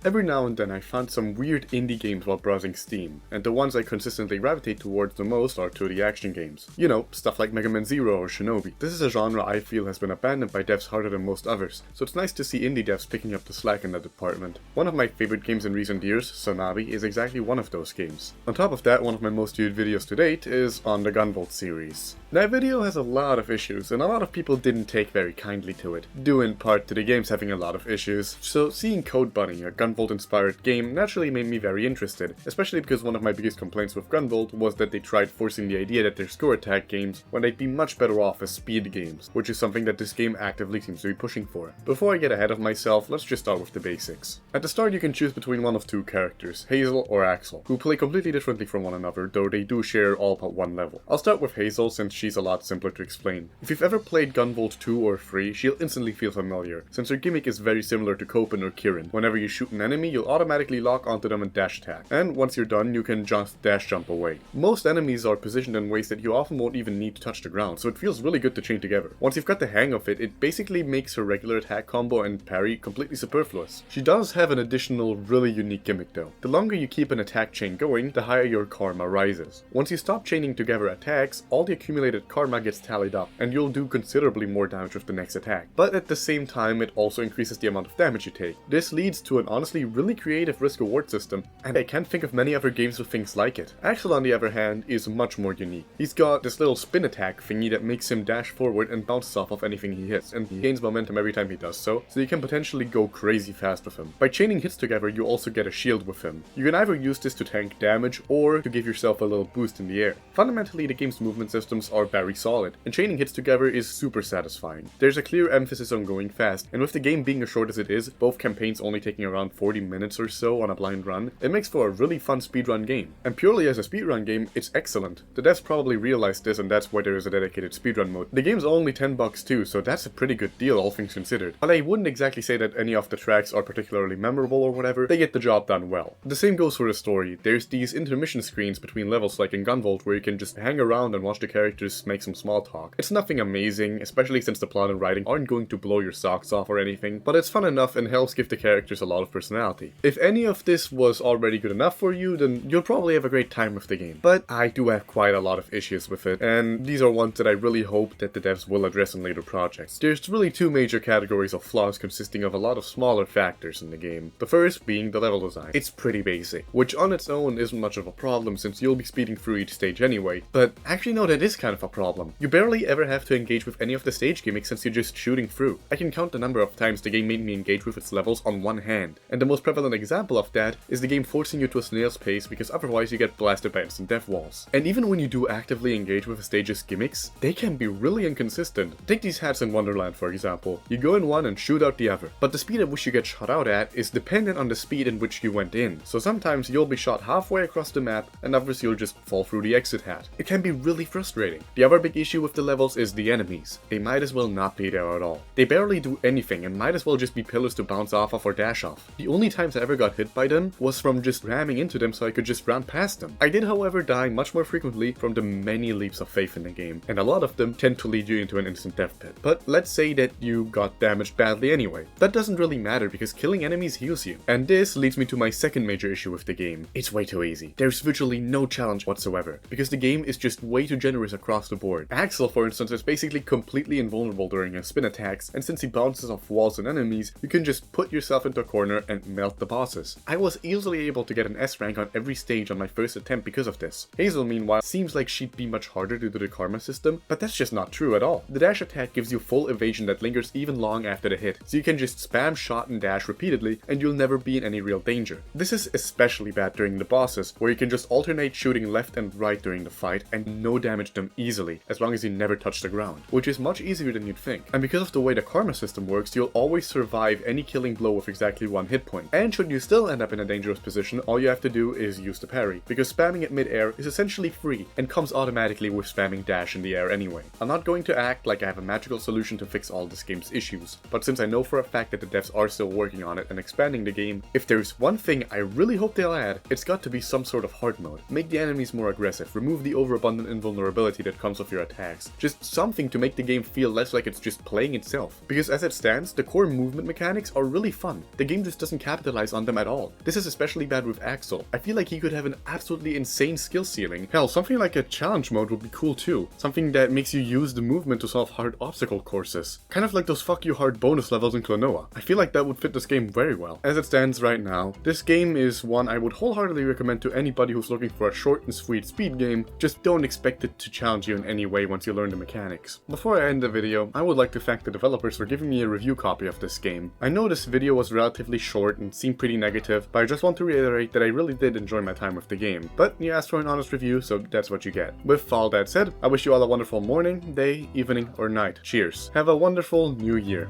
Every now and then I find some weird indie games while browsing Steam, and the ones I consistently gravitate towards the most are 2D action games. You know, stuff like Mega Man Zero or Shinobi. This is a genre I feel has been abandoned by devs harder than most others, so it's nice to see indie devs picking up the slack in that department. One of my favorite games in recent years, Sonabi, is exactly one of those games. On top of that, one of my most viewed videos to date is on the Gunvolt series. That video has a lot of issues, and a lot of people didn't take very kindly to it, due in part to the games having a lot of issues, so seeing Code Bunny, a Gunvolt-inspired game, naturally made me very interested, especially because one of my biggest complaints with Gunvolt was that they tried forcing the idea that they're score attack games when they'd be much better off as speed games, which is something that this game actively seems to be pushing for. Before I get ahead of myself, let's just start with the basics. At the start you can choose between one of two characters, Hazel or Axel, who play completely differently from one another, though they do share all but one level. I'll start with Hazel since she's a lot simpler to explain. If you've ever played Gunvolt 2 or 3, she'll instantly feel familiar, since her gimmick is very similar to Copen or Kirin. Whenever you shoot an enemy, you'll automatically lock onto them and dash attack, and once you're done, you can just dash jump away. Most enemies are positioned in ways that you often won't even need to touch the ground, so it feels really good to chain together. Once you've got the hang of it, it basically makes her regular attack combo and parry completely superfluous. She does have an additional really unique gimmick though. The longer you keep an attack chain going, the higher your karma rises. Once you stop chaining together attacks, all the accumulated karma gets tallied up, and you'll do considerably more damage with the next attack. But at the same time, it also increases the amount of damage you take. This leads to an honestly really creative risk-reward system, and I can't think of many other games with things like it. Axel, on the other hand, is much more unique. He's got this little spin attack thingy that makes him dash forward and bounces off of anything he hits, and he gains momentum every time he does so you can potentially go crazy fast with him. By chaining hits together, you also get a shield with him. You can either use this to tank damage or to give yourself a little boost in the air. Fundamentally, the game's movement systems are very solid, and chaining hits together is super satisfying. There's a clear emphasis on going fast, and with the game being as short as it is, both campaigns only taking around 40 minutes or so on a blind run, it makes for a really fun speedrun game. And purely as a speedrun game, it's excellent. The devs probably realized this, and that's why there is a dedicated speedrun mode. The game's only $10 too, so that's a pretty good deal all things considered. While I wouldn't exactly say that any of the tracks are particularly memorable or whatever, they get the job done well. The same goes for the story. There's these intermission screens between levels like in Gunvolt where you can just hang around and watch the characters make some small talk. It's nothing amazing, especially since the plot and writing aren't going to blow your socks off or anything, but it's fun enough and helps give the characters a lot of personality. If any of this was already good enough for you, then you'll probably have a great time with the game. But I do have quite a lot of issues with it, and these are ones that I really hope that the devs will address in later projects. There's really two major categories of flaws consisting of a lot of smaller factors in the game. The first being the level design. It's pretty basic, which on its own isn't much of a problem since you'll be speeding through each stage anyway, but actually no, that is kind of a problem. You barely ever have to engage with any of the stage gimmicks since you're just shooting through. I can count the number of times the game made me engage with its levels on one hand, and the most prevalent example of that is the game forcing you to a snail's pace because otherwise you get blasted by instant death walls. And even when you do actively engage with a stage's gimmicks, they can be really inconsistent. Take these hats in Wonderland for example. You go in one and shoot out the other, but the speed at which you get shot out at is dependent on the speed in which you went in, so sometimes you'll be shot halfway across the map and others you'll just fall through the exit hat. It can be really frustrating. The other big issue with the levels is the enemies. They might as well not be there at all. They barely do anything and might as well just be pillars to bounce off of or dash off. The only times I ever got hit by them was from just ramming into them so I could just run past them. I did however die much more frequently from the many leaps of faith in the game, and a lot of them tend to lead you into an instant death pit. But let's say that you got damaged badly anyway. That doesn't really matter because killing enemies heals you. And this leads me to my second major issue with the game. It's way too easy. There's virtually no challenge whatsoever, because the game is just way too generous across the board. Axel, for instance, is basically completely invulnerable during his spin attacks, and since he bounces off walls and enemies, you can just put yourself into a corner and melt the bosses. I was easily able to get an S rank on every stage on my first attempt because of this. Hazel, meanwhile, seems like she'd be much harder due to the karma system, but that's just not true at all. The dash attack gives you full evasion that lingers even long after the hit, so you can just spam shot and dash repeatedly and you'll never be in any real danger. This is especially bad during the bosses, where you can just alternate shooting left and right during the fight and no damage them easily, as long as you never touch the ground, which is much easier than you'd think. And because of the way the karma system works, you'll always survive any killing blow with exactly one hit point. And should you still end up in a dangerous position, all you have to do is use the parry, because spamming it mid-air is essentially free and comes automatically with spamming dash in the air anyway. I'm not going to act like I have a magical solution to fix all this game's issues, but since I know for a fact that the devs are still working on it and expanding the game, if there's one thing I really hope they'll add, it's got to be some sort of hard mode. Make the enemies more aggressive, remove the overabundant invulnerability that comes with your attacks, just something to make the game feel less like it's just playing itself. Because as it stands, the core movement mechanics are really fun. The game just doesn't doesn't capitalize on them at all. This is especially bad with Axel. I feel like he could have an absolutely insane skill ceiling. Hell, something like a challenge mode would be cool too. Something that makes you use the movement to solve hard obstacle courses. Kind of like those fuck you hard bonus levels in Klonoa. I feel like that would fit this game very well. As it stands right now, this game is one I would wholeheartedly recommend to anybody who's looking for a short and sweet speed game. Just don't expect it to challenge you in any way once you learn the mechanics. Before I end the video, I would like to thank the developers for giving me a review copy of this game. I know this video was relatively short and seemed pretty negative, but I just want to reiterate that I really did enjoy my time with the game. But you asked for an honest review, so that's what you get. With all that said, I wish you all a wonderful morning, day, evening, or night. Cheers. Have a wonderful new year.